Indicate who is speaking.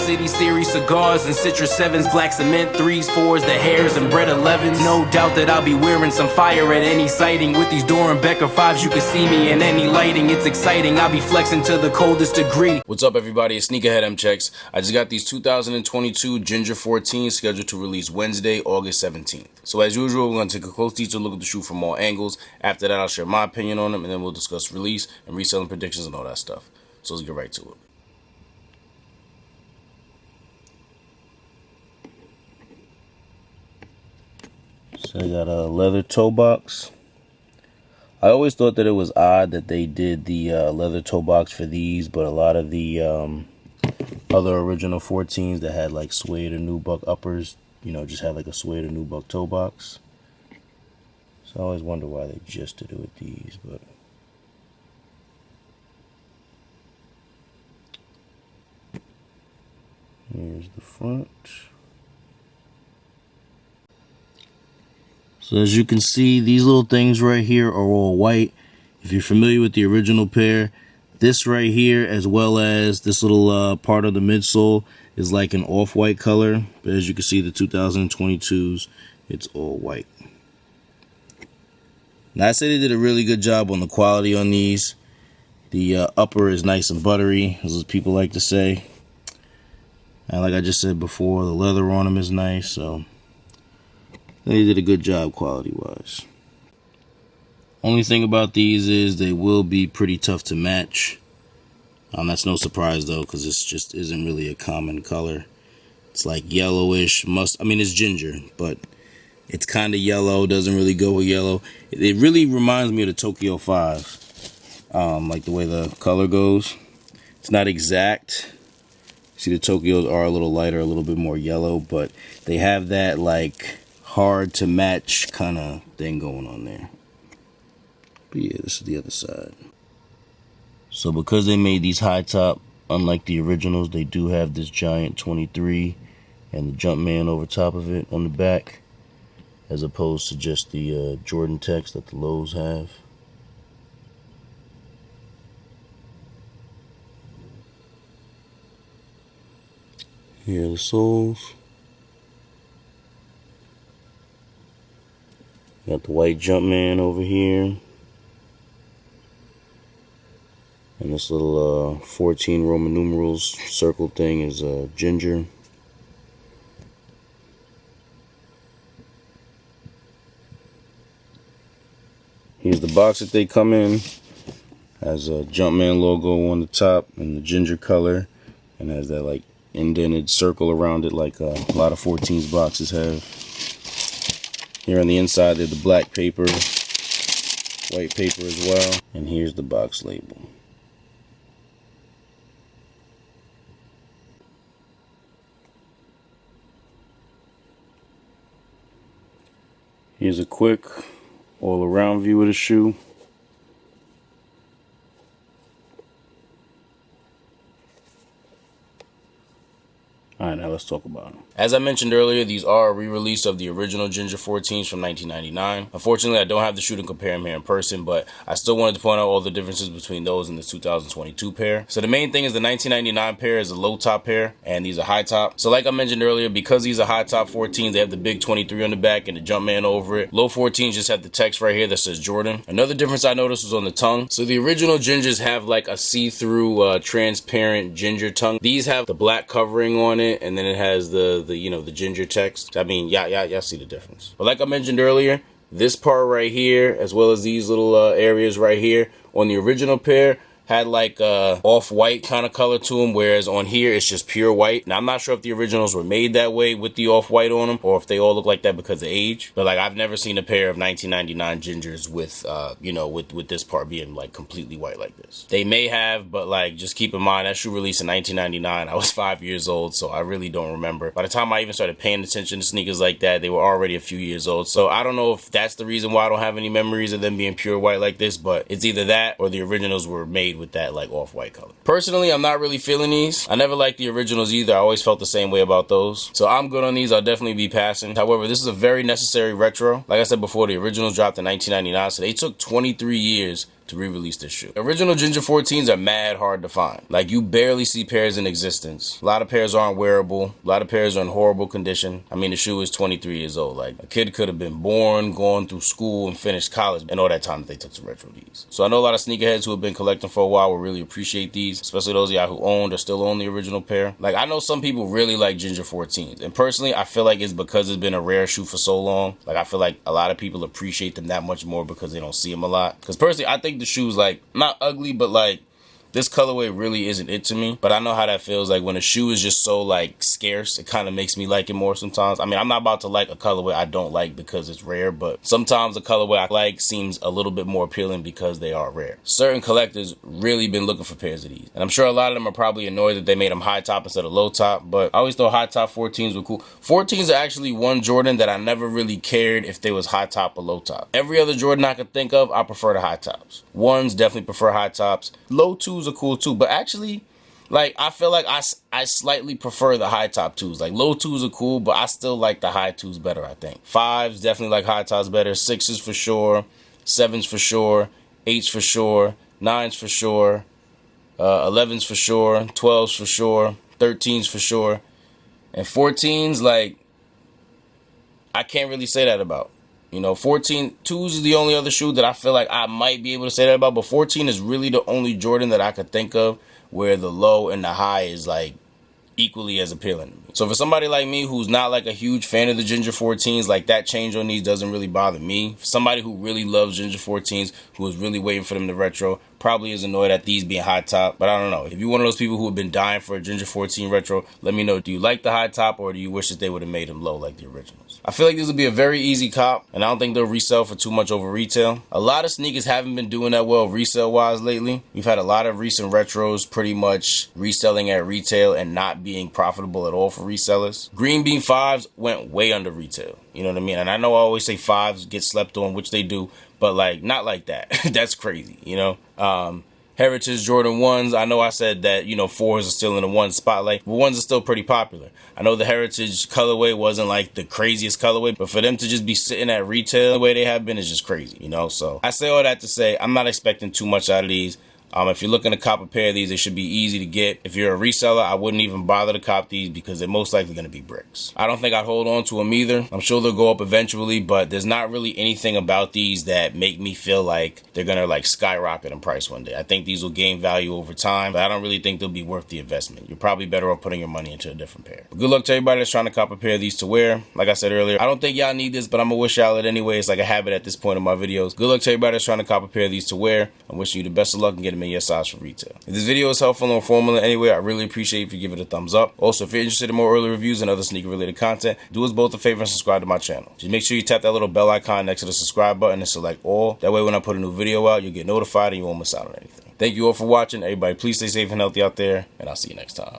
Speaker 1: City series cigars and Citrus 7s, black cement 3s, 4s, the hairs and bread 11s. No doubt that I'll be wearing some fire at any sighting. With these Doran Becker 5s, you can see me in any lighting. It's exciting, I'll be flexing to the coldest degree. What's up, everybody? It's Sneakerhead M-Checks. I just got these 2022 Ginger 14s scheduled to release Wednesday, August 17th. So as usual, we're going to take a close detailed look at the shoe from all angles. After that, I'll share my opinion on them, and then we'll discuss release and reselling predictions and all that stuff. So let's get right to it. So I got a leather toe box. I always thought that it was odd that they did the leather toe box for these, but a lot of the other original 14s that had like suede or nubuck uppers, you know, just had like a suede or nubuck toe box. So I always wonder why they just did it with these, but here's the front. So as you can see, these little things right here are all white. If you're familiar with the original pair, this right here, as well as this little part of the midsole, is like an off-white color. But as you can see, the 2022s, it's all white. Now, I say they did a really good job on the quality on these. The upper is nice and buttery, as people like to say. And like I just said before, the leather on them is nice, so they did a good job quality-wise. Only thing about these is they will be pretty tough to match. That's no surprise though, because this just isn't really a common color. It's like yellowish, it's ginger, but it's kind of yellow, doesn't really go with yellow. It really reminds me of the Tokyo 5, like the way the color goes. It's not exact. See, the Tokyos are a little lighter, a little bit more yellow, but they have that like hard to match kind of thing going on there. But yeah, this is the other side. So because they made these high top, unlike the originals, they do have this giant 23 and the Jumpman over top of it on the back, as opposed to just the Jordan text that the lows have. Here are the soles. Got the white Jumpman over here. And this little 14 Roman numerals circle thing is ginger. Here's the box that they come in. Has a Jumpman logo on the top in the ginger color, and has that like indented circle around it like a lot of 14s boxes have. Here on the inside, there's the black paper, white paper as well, and here's the box label. Here's a quick all-around view of the shoe. Alright, now let's talk about them. As I mentioned earlier, these are a re-release of the original Ginger 14s from 1999. Unfortunately, I don't have the shoe to compare them here in person, but I still wanted to point out all the differences between those and the 2022 pair. So the main thing is the 1999 pair is a low top pair, and these are high top. So like I mentioned earlier, because these are high top 14s, they have the big 23 on the back and the Jumpman over it. Low 14s just have the text right here that says Jordan. Another difference I noticed was on the tongue. So the original Gingers have like a see-through transparent ginger tongue. These have the black covering on it, and then it has the ginger text. I mean, y'all see the difference. But like I mentioned earlier, this part right here, as well as these little areas right here on the original pair, had like a off-white kind of color to them, whereas on here it's just pure white. Now I'm not sure if the originals were made that way with the off-white on them, or if they all look like that because of age. But like I've never seen a pair of 1999 Gingers with with this part being like completely white like this. They may have, but like just keep in mind that shoe released in 1999. I was 5 years old, so I really don't remember. By the time I even started paying attention to sneakers like that, they were already a few years old. So I don't know if that's the reason why I don't have any memories of them being pure white like this, but it's either that or the originals were made with that like off-white color. Personally, I'm not really feeling these. I never liked the originals either. I always felt the same way about those. So I'm good on these. I'll definitely be passing. However, this is a very necessary retro. Like I said before, the originals dropped in 1999, so they took 23 years to re-release this shoe. Original Ginger 14s are mad hard to find. Like, you barely see pairs in existence. A lot of pairs aren't wearable. A lot of pairs are in horrible condition. I mean, the shoe is 23 years old. Like, a kid could have been born, gone through school, and finished college in all that time that they took to retro these. So I know a lot of sneakerheads who have been collecting for a while will really appreciate these, especially those of y'all who owned or still own the original pair. Like, I know some people really like Ginger 14s, and personally, I feel like it's because it's been a rare shoe for so long. Like, I feel like a lot of people appreciate them that much more because they don't see them a lot. Because personally, I think the shoe's like not ugly, but like this colorway really isn't it to me. But I know how that feels. Like when a shoe is just so like scarce, it kind of makes me like it more sometimes. I mean, I'm not about to like a colorway I don't like because it's rare, but sometimes a colorway I like seems a little bit more appealing because they are rare. Certain collectors really been looking for pairs of these, and I'm sure a lot of them are probably annoyed that they made them high top instead of low top, but I always thought high top 14s were cool. 14s are actually one Jordan that I never really cared if they was high top or low top. Every other Jordan I could think of, I prefer the high tops. Ones definitely prefer high tops. Low twos are cool too, but actually, like, I feel like I slightly prefer the high top twos. Like, low twos are cool, but I still like the high twos better, I think. Fives definitely like high tops better. Sixes for sure. Sevens for sure. Eights for sure. Nines for sure. 11s for sure. 12s for sure. 13s for sure. And 14s, like, I can't really say that about. You know, 14, 2s is the only other shoe that I feel like I might be able to say that about, but 14 is really the only Jordan that I could think of where the low and the high is like equally as appealing to me. So for somebody like me who's not like a huge fan of the Ginger 14s, like that change on these doesn't really bother me. For somebody who really loves Ginger 14s, who is really waiting for them to retro, probably is annoyed at these being high top. But I don't know. If you're one of those people who have been dying for a Ginger 14 retro, let me know. Do you like the high top, or do you wish that they would have made them low like the originals? I feel like this would be a very easy cop, and I don't think they'll resell for too much over retail. A lot of sneakers haven't been doing that well resale wise lately. We've had a lot of recent retros pretty much reselling at retail and not being profitable at all for resellers. Green Bean 5s went way under retail. You know what I mean? And I know I always say 5s get slept on, which they do, but like not like that. That's crazy, you know? Heritage Jordan 1s, I know I said that, you know, 4s are still in the 1 spotlight, but 1s are still pretty popular. I know the Heritage colorway wasn't like the craziest colorway, but for them to just be sitting at retail the way they have been is just crazy, you know? So I say all that to say I'm not expecting too much out of these. If you're looking to cop a pair of these, they should be easy to get. If you're a reseller, I wouldn't even bother to cop these because they're most likely going to be bricks. I don't think I'd hold on to them either. I'm sure they'll go up eventually, but there's not really anything about these that make me feel like they're going to like skyrocket in price one day. I think these will gain value over time, but I don't really think they'll be worth the investment. You're probably better off putting your money into a different pair. But good luck to everybody that's trying to cop a pair of these to wear. Like I said earlier, I don't think y'all need this, but I'm going to wish y'all it anyway. It's like a habit at this point in my videos. Good luck to everybody that's trying to cop a pair of these to wear. I'm wishing you the best of luck and get them in your size for retail. If this video is helpful or informative in any way, I really appreciate if you give it a thumbs up. Also, if you're interested in more early reviews and other sneaker related content, do us both a favor and subscribe to my channel. Just make sure you tap that little bell icon next to the subscribe button and select all. That way when I put a new video out, you'll get notified and you won't miss out on anything. Thank you all for watching. Everybody please stay safe and healthy out there, and I'll see you next time.